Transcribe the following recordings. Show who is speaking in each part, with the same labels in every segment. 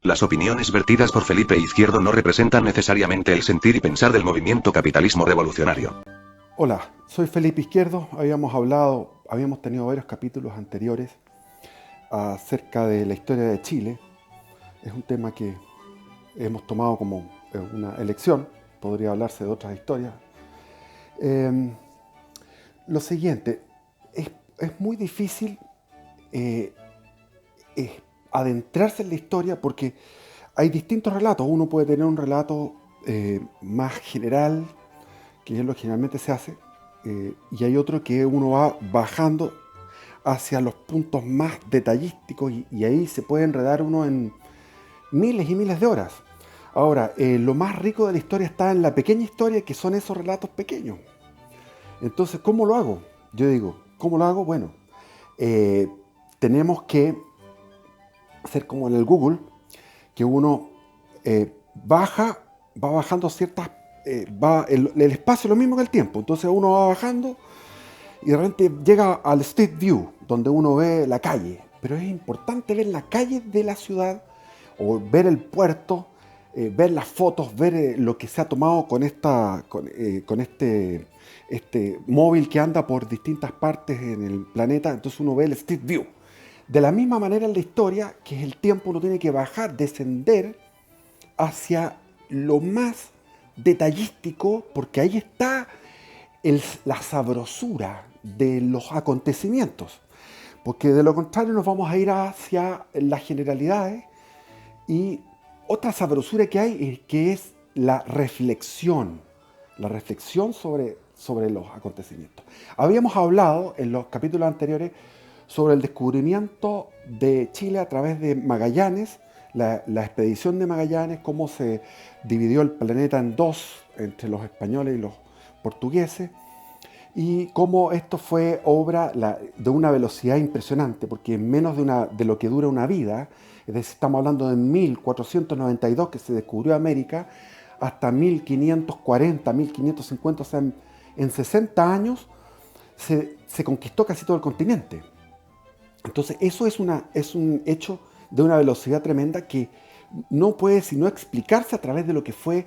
Speaker 1: Las opiniones vertidas por Felipe Izquierdo no representan necesariamente el sentir y pensar del movimiento capitalismo revolucionario.
Speaker 2: Hola, soy Felipe Izquierdo. Habíamos tenido varios capítulos anteriores acerca de la historia de Chile. Es un tema que hemos tomado como una elección. Podría hablarse de otras historias. Eh, lo siguiente, es muy difícil eh, eh, adentrarse en la historia porque hay distintos relatos. Uno puede tener un relato más general, que es lo que generalmente se hace, y hay otro que uno va bajando hacia los puntos más detallísticos y ahí se puede enredar uno en miles y miles de horas. Ahora, lo más rico de la historia está en la pequeña historia, que son esos relatos pequeños. Entonces, ¿cómo lo hago? Yo digo, ¿cómo lo hago? Bueno, eh, tenemos que hacer como en el Google, que uno baja, va bajando ciertas, el espacio es lo mismo que el tiempo. Entonces uno va bajando y de repente llega al Street View, donde uno ve la calle. Pero es importante ver la calle de la ciudad, o ver el puerto, ver las fotos, ver lo que se ha tomado con este móvil que anda por distintas partes en el planeta. Entonces uno ve el Street View. De la misma manera en la historia, que es el tiempo, uno tiene que bajar, descender hacia lo más detallístico, porque ahí está la sabrosura de los acontecimientos. Porque de lo contrario nos vamos a ir hacia las generalidades, y otra sabrosura que hay es que es la reflexión sobre los acontecimientos. Habíamos hablado en los capítulos anteriores sobre el descubrimiento de Chile a través de Magallanes, la expedición de Magallanes, cómo se dividió el planeta en dos entre los españoles y los portugueses, y cómo esto fue obra de una velocidad impresionante, porque en menos de lo que dura una vida, es decir, estamos hablando de 1492 que se descubrió América, hasta 1540, 1550, o sea, en 60 años se conquistó casi todo el continente. Entonces eso es un hecho de una velocidad tremenda que no puede sino explicarse a través de lo que fue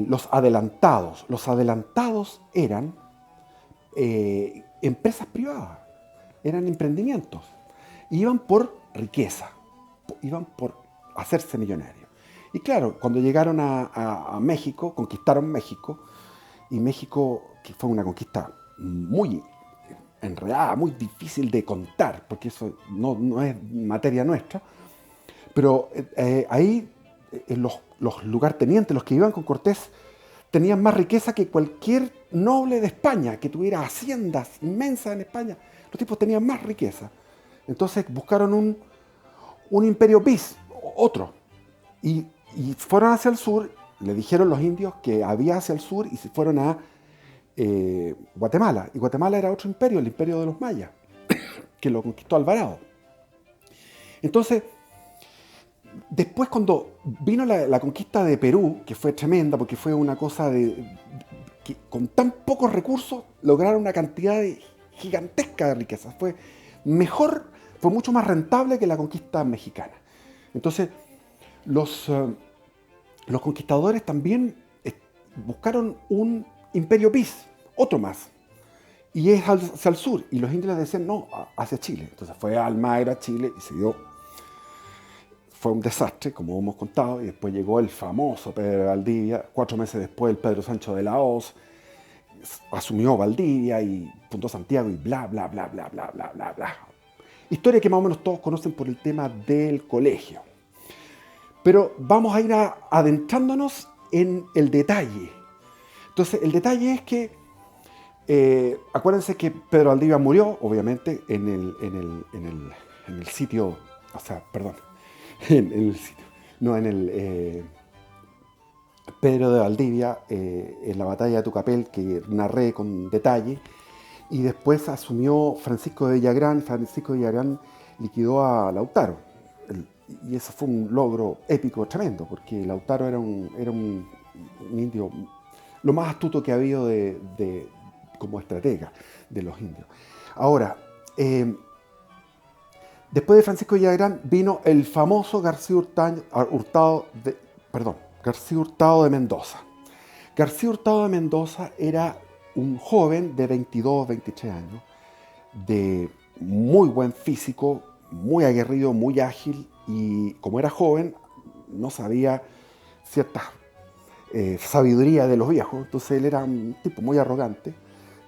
Speaker 2: los adelantados. Los adelantados eran empresas privadas, eran emprendimientos. Iban por riqueza, iban por hacerse millonarios. Y claro, cuando llegaron a México, conquistaron México, y México, que fue una conquista muy enredada, muy difícil de contar, porque eso no es materia nuestra, pero ahí los lugartenientes, los que iban con Cortés, tenían más riqueza que cualquier noble de España, que tuviera haciendas inmensas en España. Los tipos tenían más riqueza. Entonces buscaron un imperio bis, otro, y fueron hacia el sur. Le dijeron los indios que había hacia el sur y se fueron a Guatemala. Y Guatemala era otro imperio, el imperio de los mayas, que lo conquistó Alvarado. Entonces, después cuando vino la conquista de Perú, que fue tremenda, porque fue una cosa que con tan pocos recursos lograron una cantidad gigantesca de riquezas. Fue mucho más rentable que la conquista mexicana. Entonces, los conquistadores también buscaron un imperio bis, otro más, y es hacia el sur, y los indios les decían no, hacia Chile. Entonces fue a Almagro, Chile, y fue un desastre, como hemos contado, y después llegó el famoso Pedro de Valdivia. 4 meses después, el Pedro Sancho de la Hoz asumió Valdivia y fundó Santiago, y bla, bla, bla, bla, bla, bla, bla, bla. Historia que más o menos todos conocen por el tema del colegio. Pero vamos a ir adentrándonos en el detalle. Entonces, el detalle es que, acuérdense que Pedro Valdivia murió, obviamente, en el sitio, o sea, perdón, en el sitio, no, en el Pedro de Valdivia, en la batalla de Tucapel, que narré con detalle, y después asumió Francisco de Villagrán. Francisco de Villagrán liquidó a Lautaro, y eso fue un logro épico tremendo, porque Lautaro era un indio lo más astuto que ha habido como estratega de los indios. Ahora, Después de Francisco Villagrán vino el famoso García Hurtado de Mendoza. García Hurtado de Mendoza era un joven de 22, 23 años, de muy buen físico, muy aguerrido, muy ágil, y como era joven, no sabía cierta sabiduría de los viejos. Entonces él era un tipo muy arrogante,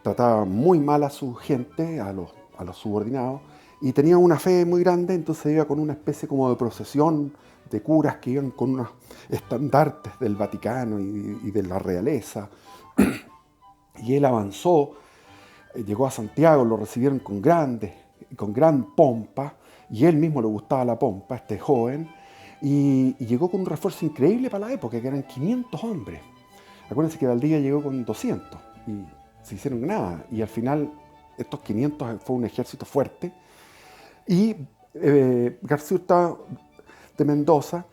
Speaker 2: trataba muy mal a su gente, a los subordinados, y tenía una fe muy grande. Entonces iba con una especie como de procesión de curas que iban con unos estandartes del Vaticano y de la realeza, y él avanzó, llegó a Santiago, lo recibieron con gran pompa, y él mismo le gustaba la pompa, este joven, y llegó con un refuerzo increíble para la época, que eran 500 hombres. Acuérdense que Valdivia llegó con 200 y se hicieron nada, y al final estos 500 fue un ejército fuerte. Y García Hurtado de Mendoza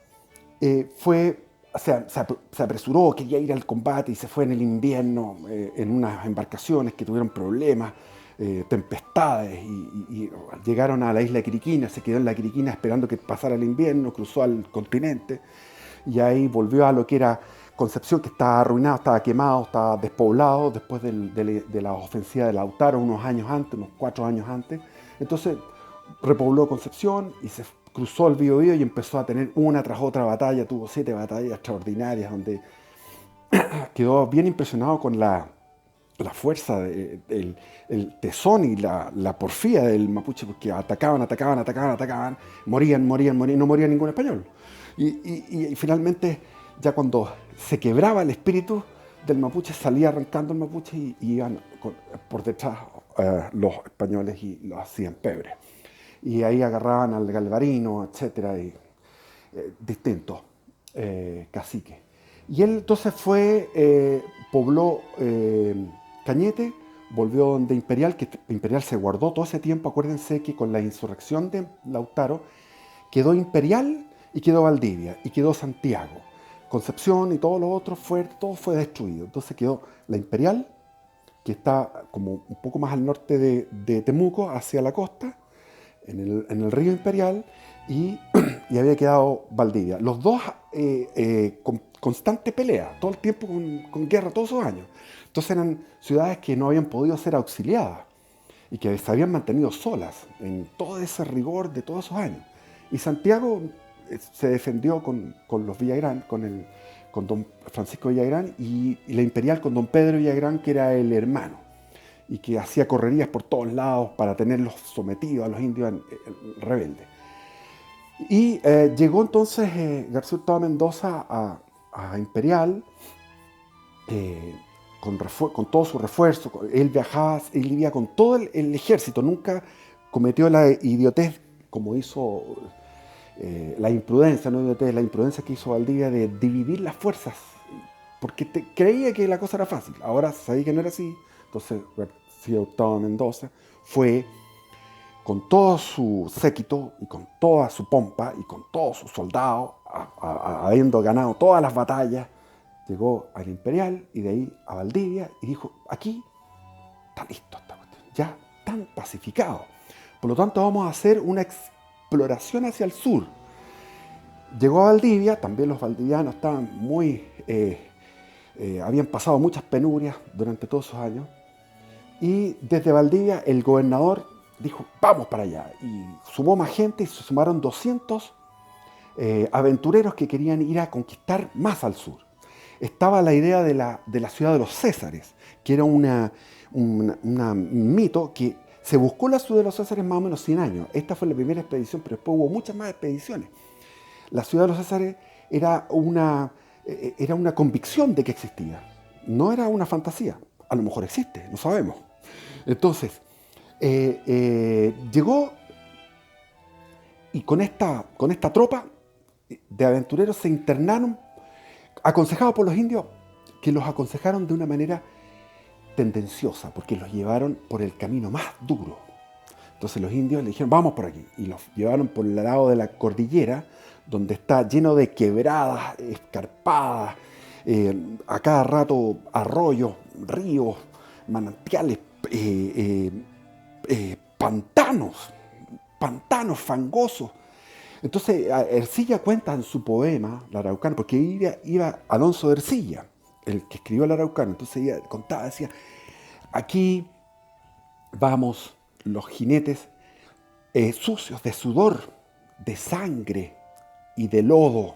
Speaker 2: se apresuró, quería ir al combate y se fue en el invierno en unas embarcaciones que tuvieron problemas, tempestades, y llegaron a la isla de Quiriquina, se quedó en la Quiriquina esperando que pasara el invierno, cruzó al continente y ahí volvió a lo que era Concepción, que estaba arruinado, estaba quemado, estaba despoblado después de la ofensiva de Lautaro unos años antes, unos 4 años antes. Entonces repobló Concepción y se cruzó el Biobío y empezó a tener una tras otra batalla. Tuvo 7 batallas extraordinarias donde quedó bien impresionado con la fuerza, el tesón y la porfía del mapuche, porque atacaban, morían, no moría ningún español. Y finalmente, ya cuando se quebraba el espíritu del mapuche, salía arrancando el mapuche y iban por detrás los españoles y lo hacían pebre. Y ahí agarraban al galvarino, etcétera, y distintos caciques. Y él entonces pobló Cañete, volvió donde Imperial, que Imperial se guardó todo ese tiempo. Acuérdense que con la insurrección de Lautaro quedó Imperial y quedó Valdivia y quedó Santiago. Concepción y todo lo otro todo fue destruido. Entonces quedó la Imperial, que está como un poco más al norte de Temuco, hacia la costa, en el río Imperial, y había quedado Valdivia. Los dos con constante pelea, todo el tiempo con guerra, todos esos años. Entonces eran ciudades que no habían podido ser auxiliadas y que se habían mantenido solas en todo ese rigor de todos esos años. Y Santiago se defendió con los Villagrán, con don Francisco Villagrán, y la Imperial con don Pedro Villagrán, que era el hermano, y que hacía correrías por todos lados para tenerlos sometidos a los indios rebeldes. Y llegó entonces García Hurtado de Mendoza a Imperial con todo su refuerzo. Él vivía con todo el ejército, nunca cometió la idiotez como hizo la imprudencia, no idiotez, la imprudencia que hizo Valdivia de dividir las fuerzas, porque creía que la cosa era fácil. Ahora sabía que no era así. Entonces García Hurtado de Mendoza fue con todo su séquito y con toda su pompa y con todos sus soldados, habiendo ganado todas las batallas, llegó al Imperial y de ahí a Valdivia y dijo: aquí está listo esta cuestión, ya están pacificados. Por lo tanto, vamos a hacer una exploración hacia el sur. Llegó a Valdivia, también los valdivianos estaban habían pasado muchas penurias durante todos esos años, y desde Valdivia el gobernador dijo: vamos para allá, y sumó más gente y se sumaron 200 aventureros que querían ir a conquistar más al sur. Estaba la idea de la ciudad de los Césares, que era un mito que se buscó la ciudad de los Césares más o menos 100 años. Esta fue la primera expedición, pero después hubo muchas más expediciones. La ciudad de los Césares era una convicción de que existía, no era una fantasía. A lo mejor existe, no sabemos. Entonces, llegó y con esta tropa de aventureros se internaron, aconsejados por los indios, que los aconsejaron de una manera tendenciosa, porque los llevaron por el camino más duro. Entonces los indios le dijeron: vamos por aquí, y los llevaron por el lado de la cordillera, donde está lleno de quebradas, escarpadas, a cada rato arroyos, ríos, manantiales, pantanos, pantanos fangosos. Entonces Ercilla cuenta en su poema, La Araucana, porque iba Alonso de Ercilla, el que escribió La Araucana, entonces ella contaba, decía, aquí vamos los jinetes sucios de sudor, de sangre y de lodo.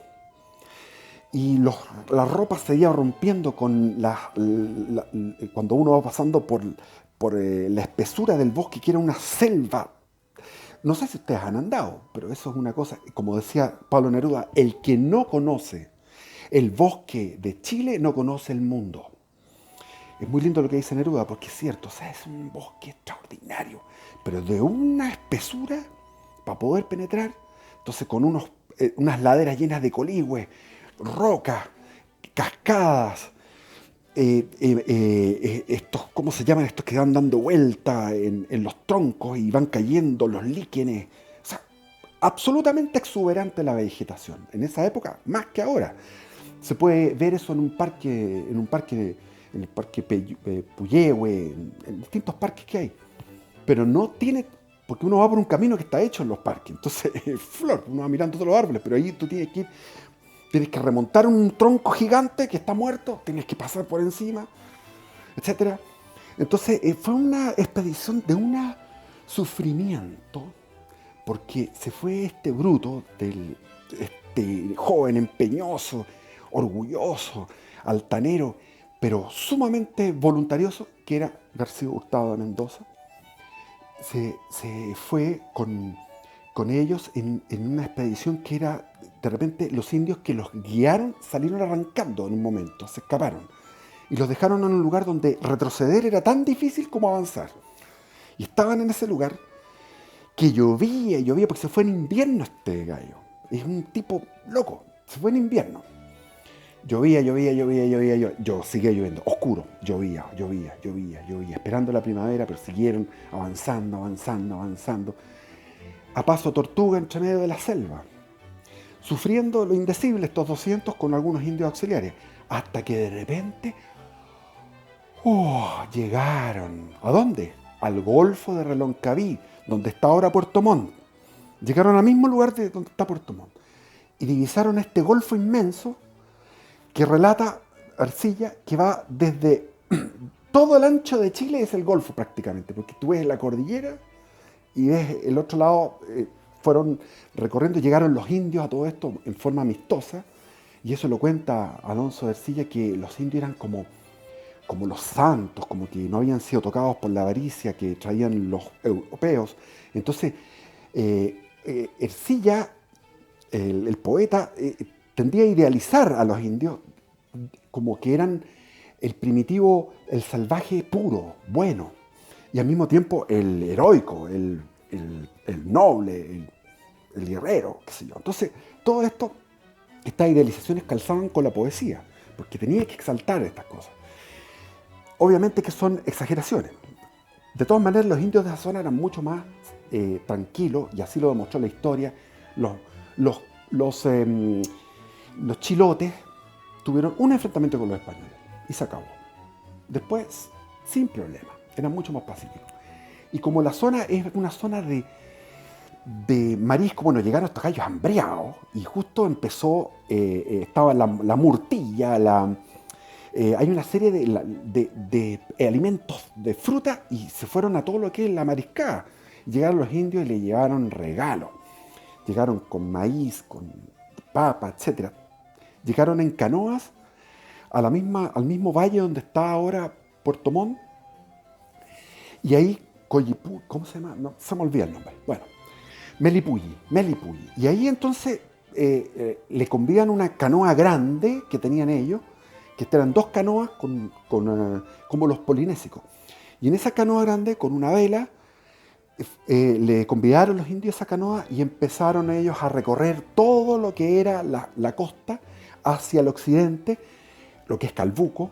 Speaker 2: Y las ropas se iban rompiendo con cuando uno va pasando por la espesura del bosque, que era una selva. No sé si ustedes han andado, pero eso es una cosa, como decía Pablo Neruda, el que no conoce el bosque de Chile no conoce el mundo. Es muy lindo lo que dice Neruda, porque es cierto, o sea, es un bosque extraordinario, pero de una espesura para poder penetrar. Entonces con unas laderas llenas de coligües, rocas, cascadas, estos, ¿cómo se llaman? Estos que van dando vuelta en los troncos y van cayendo los líquenes. O sea, absolutamente exuberante la vegetación. En esa época, más que ahora. Se puede ver eso en el parque Puyehue, en distintos parques que hay. Pero no tiene, porque uno va por un camino que está hecho en los parques. Entonces, flor, uno va mirando todos los árboles, pero ahí tú tienes que remontar un tronco gigante que está muerto, tienes que pasar por encima, etc. Entonces fue una expedición de un sufrimiento, porque se fue este bruto, este joven empeñoso, orgulloso, altanero, pero sumamente voluntarioso, que era García Hurtado de Mendoza. Se fue con ellos en una expedición que era, de repente, los indios que los guiaron salieron arrancando en un momento, se escaparon. Y los dejaron en un lugar donde retroceder era tan difícil como avanzar. Y estaban en ese lugar que llovía, porque se fue en invierno este gallo. Es un tipo loco, se fue en invierno. Llovía, seguía lloviendo, oscuro, llovía, esperando la primavera, pero siguieron avanzando. A paso tortuga entre medio de la selva, sufriendo lo indecible estos 200 con algunos indios auxiliares, hasta que de repente llegaron. ¿A dónde? Al Golfo de Reloncaví, donde está ahora Puerto Montt. Llegaron al mismo lugar de donde está Puerto Montt y divisaron este golfo inmenso que relata Ercilla, que va desde todo el ancho de Chile, es el golfo prácticamente, porque tú ves la cordillera y ves el otro lado. Fueron recorriendo, llegaron los indios a todo esto en forma amistosa, y eso lo cuenta Alonso de Ercilla, que los indios eran como los santos, como que no habían sido tocados por la avaricia que traían los europeos. Entonces Ercilla, el poeta, tendía a idealizar a los indios como que eran el primitivo, el salvaje puro, bueno, y al mismo tiempo el heroico, el noble, el guerrero, qué sé yo. Entonces, todo esto, estas idealizaciones calzaban con la poesía, porque tenía que exaltar estas cosas. Obviamente que son exageraciones. De todas maneras, los indios de esa zona eran mucho más tranquilos, y así lo demostró la historia. Los chilotes tuvieron un enfrentamiento con los españoles y se acabó. Después, sin problema, eran mucho más pacíficos. Y como la zona es una zona de marisco, bueno, llegaron estos gallos hambriados y justo empezó, estaba la murtilla, hay una serie de alimentos, de fruta, y se fueron a todo lo que es la mariscada. Llegaron los indios y le llevaron regalos. Llegaron con maíz, con papa, etc. Llegaron en canoas al mismo valle donde está ahora Puerto Montt, y ahí ¿cómo se llama? No, se me olvida el nombre. Bueno, Melipulli. Y ahí entonces le convidan una canoa grande que tenían ellos, que eran 2 canoas como los polinésicos. Y en esa canoa grande, con una vela, le convidaron los indios a esa canoa y empezaron ellos a recorrer todo lo que era la costa hacia el occidente, lo que es Calbuco,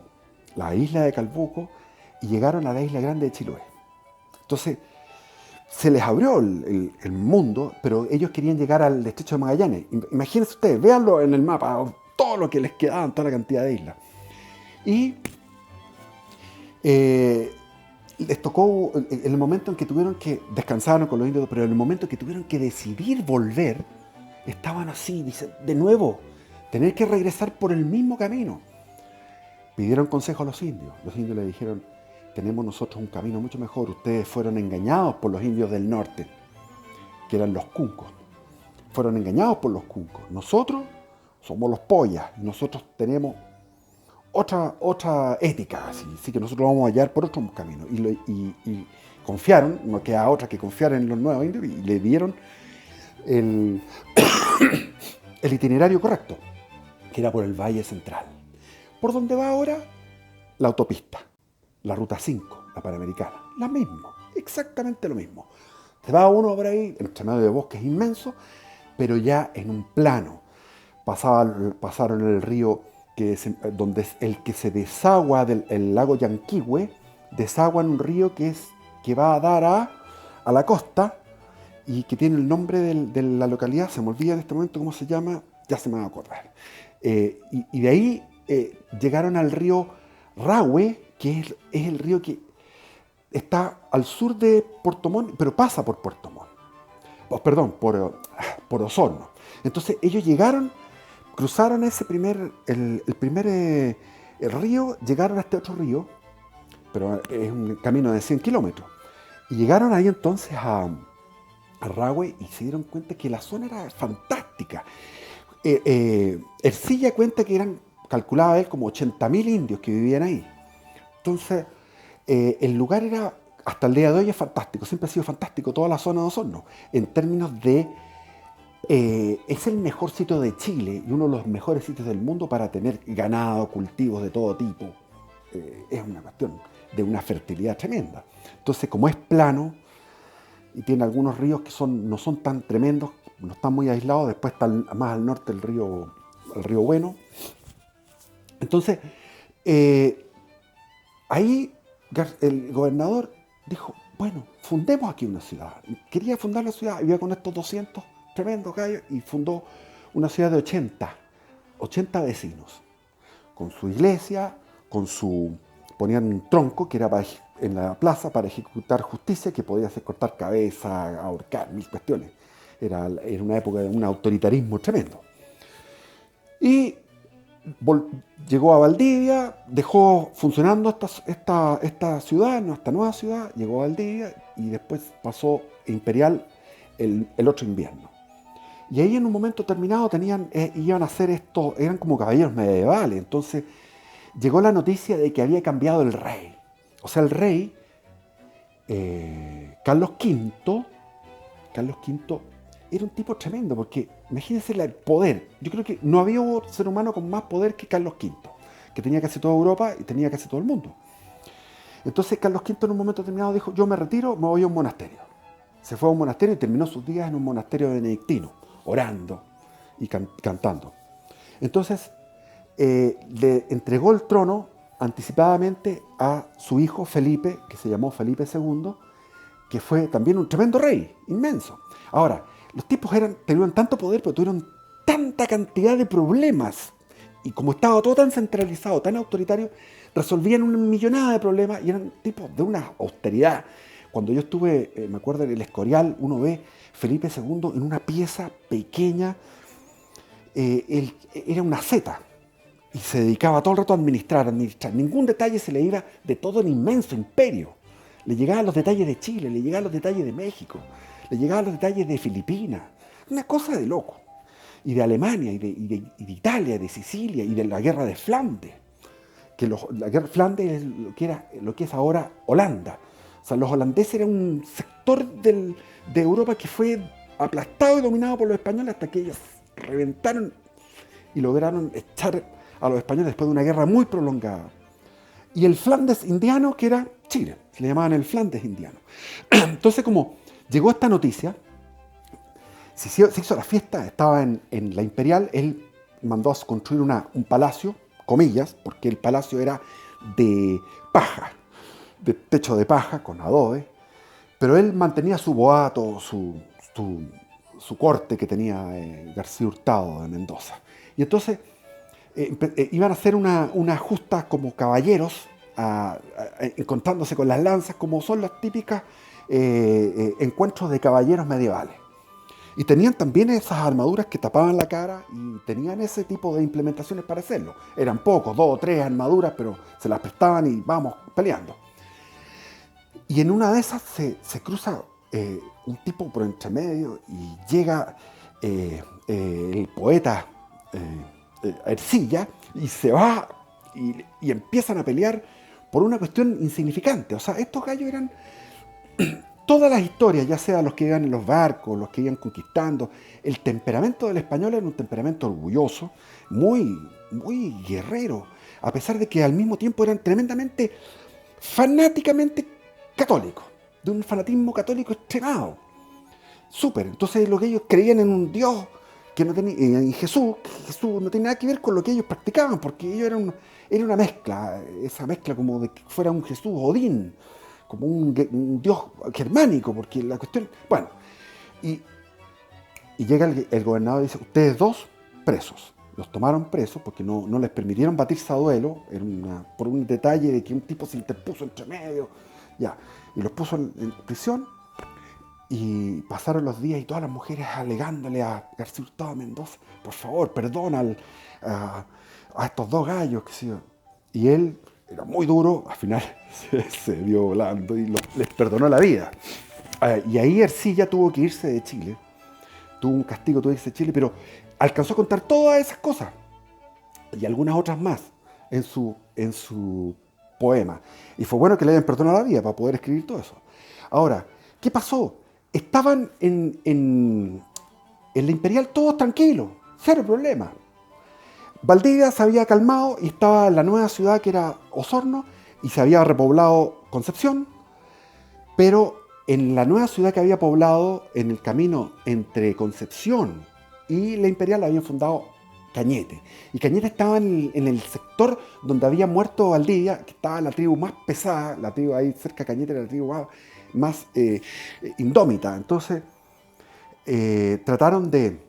Speaker 2: la isla de Calbuco, y llegaron a la isla grande de Chiloé. Entonces, se les abrió el mundo, pero ellos querían llegar al estrecho de Magallanes. Imagínense ustedes, véanlo en el mapa, todo lo que les quedaba, toda la cantidad de islas. Y les tocó, en el momento en que tuvieron que, descansaron con los indios, pero en el momento en que tuvieron que decidir volver, estaban así, dice, de nuevo, tener que regresar por el mismo camino. Pidieron consejo a los indios le dijeron, tenemos nosotros un camino mucho mejor, ustedes fueron engañados por los indios del norte, que eran los cuncos, fueron engañados por los cuncos, nosotros somos los poyas, nosotros tenemos otra ética, así que nosotros vamos a hallar por otro camino. Y confiaron, no queda otra que confiar en los nuevos indios, y le dieron el, el itinerario correcto, que era por el Valle Central. ¿Por dónde va ahora? La autopista, la Ruta 5, la Panamericana. La misma, exactamente lo mismo. Se va uno por ahí, entre medio de bosques inmensos, pero ya en un plano. Pasaron el río donde es el que se desagua del lago Yanquihue, desagua en un río que va a dar a la costa y que tiene el nombre de la localidad, se me olvida en este momento cómo se llama, ya se me va a acordar. Y de ahí llegaron al río Rahue, que es el río que está al sur de Puerto Montt, pero pasa por Puerto Montt. Perdón, por Osorno. Entonces ellos cruzaron el primer río, llegaron a este otro río, pero es un camino de 100 kilómetros. Y llegaron ahí entonces a Rahue y se dieron cuenta que la zona era fantástica. Ercilla cuenta que calculaba él como 80.000 indios que vivían ahí. Entonces, el lugar era, hasta el día de hoy es fantástico, siempre ha sido fantástico, toda la zona de Osorno, en términos de, es el mejor sitio de Chile y uno de los mejores sitios del mundo para tener ganado, cultivos de todo tipo. Es una cuestión de una fertilidad tremenda. Entonces, como es plano y tiene algunos ríos que no son tan tremendos, no están muy aislados, después está más al norte el río Bueno. Entonces, ahí el gobernador dijo, bueno, fundemos aquí una ciudad. Quería fundar la ciudad, iba con estos 200 tremendos gallos y fundó una ciudad de 80 vecinos, con su iglesia, ponían un tronco que era en la plaza para ejecutar justicia, que podía hacer cortar cabeza, ahorcar, mil cuestiones. Era una época de un autoritarismo tremendo. Y llegó a Valdivia, dejó funcionando esta ciudad, esta nueva ciudad, llegó a Valdivia y después pasó Imperial el otro invierno. Y ahí en un momento terminado iban a hacer esto, eran como caballeros medievales, entonces llegó la noticia de que había cambiado el rey. O sea, el rey, Carlos V, era un tipo tremendo, porque imagínense el poder. Yo creo que no había ser humano con más poder que Carlos V, que tenía casi toda Europa y tenía casi todo el mundo. Entonces Carlos V en un momento determinado dijo, yo me retiro, me voy a un monasterio. Se fue a un monasterio y terminó sus días en un monasterio benedictino, orando y cantando. Entonces le entregó el trono anticipadamente a su hijo Felipe, que se llamó Felipe II, que fue también un tremendo rey, inmenso. Ahora, los tipos tenían tanto poder, pero tuvieron tanta cantidad de problemas. Y como estaba todo tan centralizado, tan autoritario, resolvían una millonada de problemas y eran tipos de una austeridad. Cuando yo estuve, me acuerdo en el Escorial, uno ve Felipe II en una pieza pequeña, era una zeta, y se dedicaba todo el rato a administrar. Ningún detalle se le iba de todo el inmenso imperio. Le llegaban los detalles de Chile, le llegaban los detalles de México, le llegaban los detalles de Filipinas. Una cosa de loco. Y de Alemania, y de Italia, y de Sicilia, y de la guerra de Flandes. Que la guerra de Flandes es lo que es ahora Holanda. O sea, los holandeses eran un sector de Europa que fue aplastado y dominado por los españoles hasta que ellos reventaron y lograron echar a los españoles después de una guerra muy prolongada. Y el Flandes indiano, que era Chile, se le llamaban el Flandes indiano. Entonces, como llegó esta noticia, se hizo la fiesta, estaba en la Imperial, él mandó a construir un palacio, comillas, porque el palacio era de paja, de techo de paja, con adobe, pero él mantenía su boato, su corte que tenía García Hurtado de Mendoza. Y entonces iban a hacer una justa como caballeros encontrándose con las lanzas, como son las típicas encuentros de caballeros medievales. Y tenían también esas armaduras que tapaban la cara y tenían ese tipo de implementaciones para hacerlo. Eran pocos, 2 o 3 armaduras, pero se las prestaban y vamos peleando. Y en una de esas se cruza un tipo por entre medio y llega el poeta Ercilla y se va y empiezan a pelear por una cuestión insignificante. O sea, estos gallos eran... Todas las historias, ya sea los que iban en los barcos, los que iban conquistando, el temperamento del español era un temperamento orgulloso, muy, muy guerrero, a pesar de que al mismo tiempo eran tremendamente, fanáticamente católicos, de un fanatismo católico extremado. Súper. Entonces lo que ellos creían en un Dios que no tenía, en Jesús, que Jesús no tenía nada que ver con lo que ellos practicaban, porque ellos era una mezcla, esa mezcla como de que fuera un Jesús Odín, como un dios germánico, porque la cuestión... Bueno, y llega el gobernador y dice, ustedes 2 presos. Los tomaron presos porque no les permitieron batirse a duelo, por un detalle de que un tipo se interpuso entre medio, ya, y los puso en prisión, y pasaron los días y todas las mujeres alegándole a García Hurtado Mendoza, por favor, perdona a estos 2 gallos, que sí. Y él... era muy duro, al final se dio volando y les perdonó la vida. Y ahí Ercilla tuvo que irse de Chile, tuvo un castigo, tuvo que irse de Chile, pero alcanzó a contar todas esas cosas y algunas otras más en su poema. Y fue bueno que le hayan perdonado la vida para poder escribir todo eso. Ahora, ¿qué pasó? Estaban en la Imperial todos tranquilos, cero problema. Valdivia se había calmado y estaba en la nueva ciudad que era Osorno y se había repoblado Concepción, pero en la nueva ciudad que había poblado en el camino entre Concepción y la Imperial habían fundado Cañete. Y Cañete estaba en el sector donde había muerto Valdivia, que estaba la tribu más pesada, la tribu ahí cerca de Cañete era la tribu más indómita. Entonces trataron de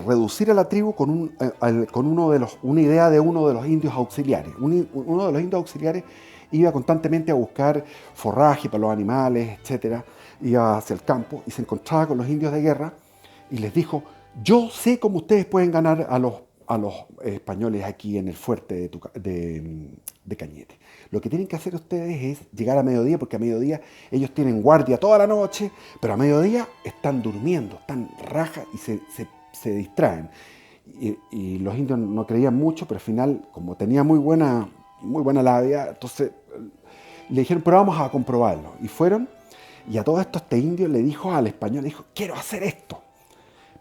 Speaker 2: reducir a la tribu con una idea de uno de los indios auxiliares. Uno de los indios auxiliares iba constantemente a buscar forraje para los animales, etc. Iba hacia el campo y se encontraba con los indios de guerra y les dijo, yo sé cómo ustedes pueden ganar a los españoles aquí en el fuerte de Cañete. Lo que tienen que hacer ustedes es llegar a mediodía, porque a mediodía ellos tienen guardia toda la noche, pero a mediodía están durmiendo, están rajas y se distraen. Y los indios no creían mucho, pero al final, como tenía muy buena labia, entonces le dijeron, pero vamos a comprobarlo. Y fueron, y a todo esto este indio le dijo al español, le dijo, quiero hacer esto,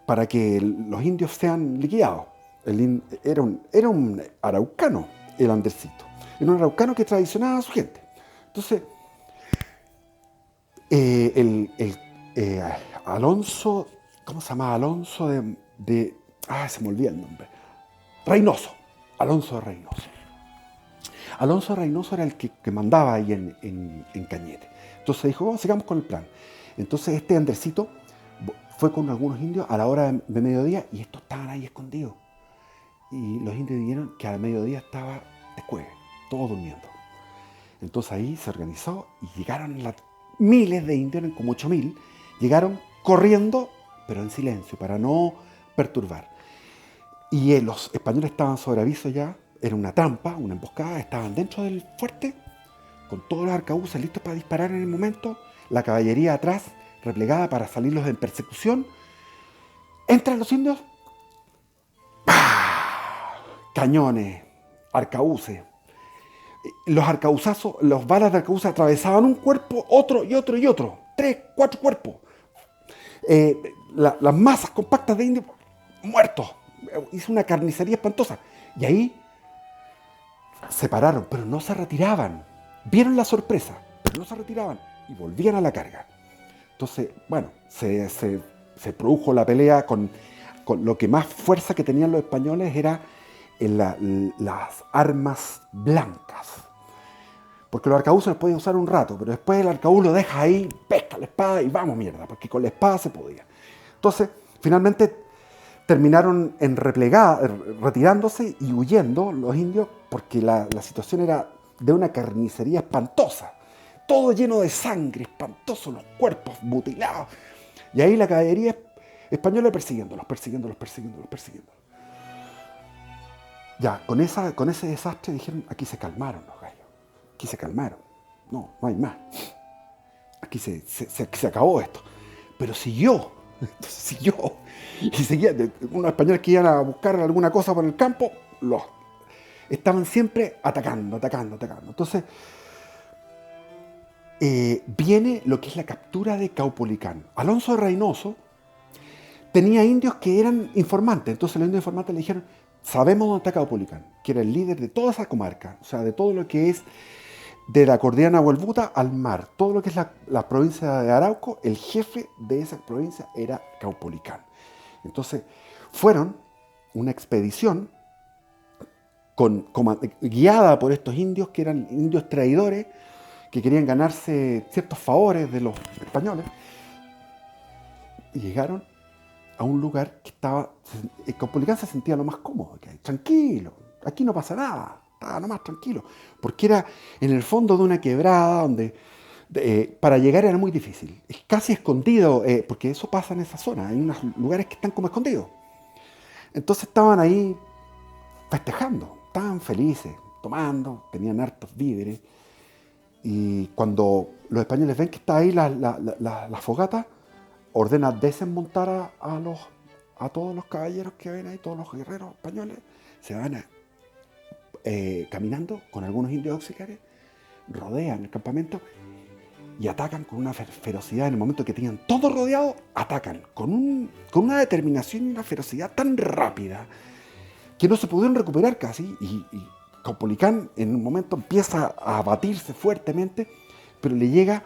Speaker 2: para que los indios sean liquidados. Era un araucano, el Andercito. Era un araucano que traicionaba a su gente. Entonces, Alonso, ¿cómo se llamaba? Alonso se me olvida el nombre. Reynoso. Alonso de Reynoso. Alonso de Reynoso era el que mandaba ahí en Cañete. Entonces dijo, vamos, sigamos con el plan. Entonces este Andercito fue con algunos indios a la hora de mediodía y estos estaban ahí escondidos. Y los indios dijeron que al mediodía estaba descueve, todos durmiendo. Entonces ahí se organizó y llegaron miles de indios, como 8.000, llegaron corriendo, pero en silencio, para no perturbar. Y los españoles estaban sobre aviso ya, era una trampa, una emboscada, estaban dentro del fuerte, con todos los arcabuces listos para disparar en el momento, la caballería atrás, replegada para salirlos en persecución. Entran los indios, cañones, arcabuces. Los arcabuzazos, los balas de arcabuces atravesaban un cuerpo, otro y otro y otro. 3, 4 cuerpos. Las masas compactas de indios muertos. Hizo una carnicería espantosa. Y ahí se pararon, pero no se retiraban. Vieron la sorpresa, pero no se retiraban y volvían a la carga. Entonces, bueno, se produjo la pelea con lo que más fuerza que tenían los españoles era las armas blancas. Porque los arcabuces los podían usar un rato, pero después el arcabuz lo deja ahí, pesca la espada y vamos mierda, porque con la espada se podía. Entonces, finalmente, terminaron retirándose y huyendo los indios porque la situación era de una carnicería espantosa. Todo lleno de sangre, espantoso, los cuerpos mutilados. Y ahí la caballería española persiguiéndolos. Ya, con ese desastre dijeron, aquí se calmaron los gallos. Aquí se calmaron. No hay más. Aquí se acabó esto. Pero siguió. Entonces siguió. Y seguía. Unos españoles que iban a buscar alguna cosa por el campo, estaban siempre atacando. Entonces, viene lo que es la captura de Caupolicán. Alonso de Reynoso tenía indios que eran informantes. Entonces los indios informantes le dijeron, sabemos dónde está Caupolicán, que era el líder de toda esa comarca, o sea, de todo lo que es de la cordillera Nahuelbuta al mar, todo lo que es la provincia de Arauco, el jefe de esa provincia era Caupolicán. Entonces fueron una expedición guiada por estos indios, que eran indios traidores, que querían ganarse ciertos favores de los españoles, y llegaron a un lugar que Caupolicán se sentía lo más cómodo, tranquilo, aquí no pasa nada, estaba nomás tranquilo, porque era en el fondo de una quebrada donde para llegar era muy difícil, es casi escondido, porque eso pasa en esa zona, hay unos lugares que están como escondidos. Entonces estaban ahí festejando, estaban felices, tomando, tenían hartos víveres, y cuando los españoles ven que está ahí la fogata, ordena desmontar a todos los caballeros que ven ahí, todos los guerreros españoles, se van caminando con algunos indios auxiliares, rodean el campamento y atacan con una ferocidad. En el momento que tenían todo rodeado, atacan con una determinación y una ferocidad tan rápida que no se pudieron recuperar casi, y Caupolicán en un momento empieza a abatirse fuertemente, pero le llega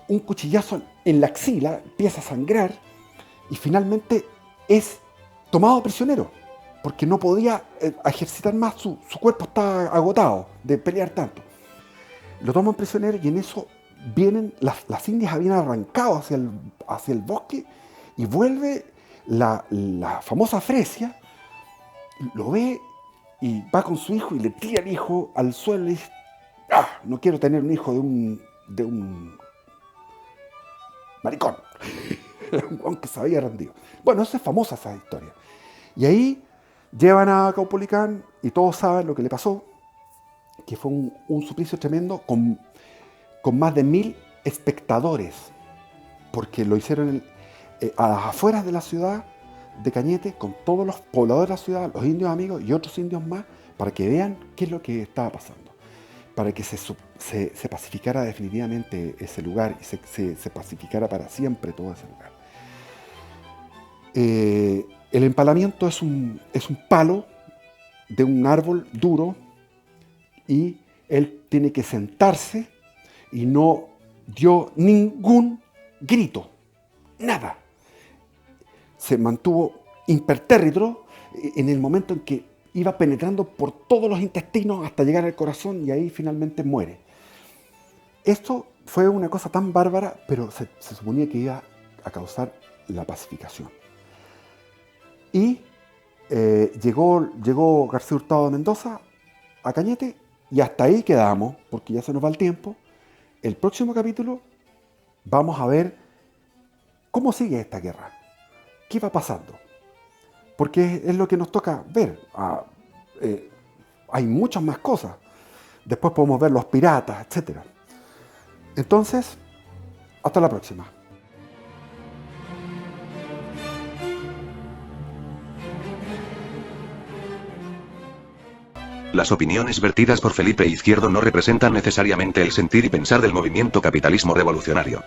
Speaker 2: un cuchillazo en la axila, empieza a sangrar y finalmente es tomado prisionero porque no podía ejercitar más, su cuerpo estaba agotado de pelear tanto. Lo toman prisionero y en eso vienen, las indias habían arrancado hacia el bosque y vuelve la famosa Fresia, lo ve y va con su hijo y le tira al hijo al suelo y dice, no quiero tener un hijo de un maricón, aunque se había rendido. Bueno, esa es famosa esa historia. Y ahí llevan a Caupolicán y todos saben lo que le pasó, que fue un suplicio tremendo con más de 1000 espectadores, porque lo hicieron a las afueras de la ciudad de Cañete, con todos los pobladores de la ciudad, los indios amigos y otros indios más, para que vean qué es lo que estaba pasando, para que se pacificara definitivamente ese lugar y se pacificara para siempre todo ese lugar. El empalamiento es un palo de un árbol duro y él tiene que sentarse y no dio ningún grito, nada. Se mantuvo impertérrito en el momento en que iba penetrando por todos los intestinos hasta llegar al corazón y ahí finalmente muere. Esto fue una cosa tan bárbara, pero se suponía que iba a causar la pacificación. Y llegó García Hurtado de Mendoza a Cañete y hasta ahí quedamos, porque ya se nos va el tiempo. El próximo capítulo vamos a ver cómo sigue esta guerra, qué va pasando, porque es lo que nos toca ver. Hay muchas más cosas. Después podemos ver los piratas, etc. Entonces, hasta la próxima.
Speaker 1: Las opiniones vertidas por Felipe Izquierdo no representan necesariamente el sentir y pensar del movimiento capitalismo revolucionario.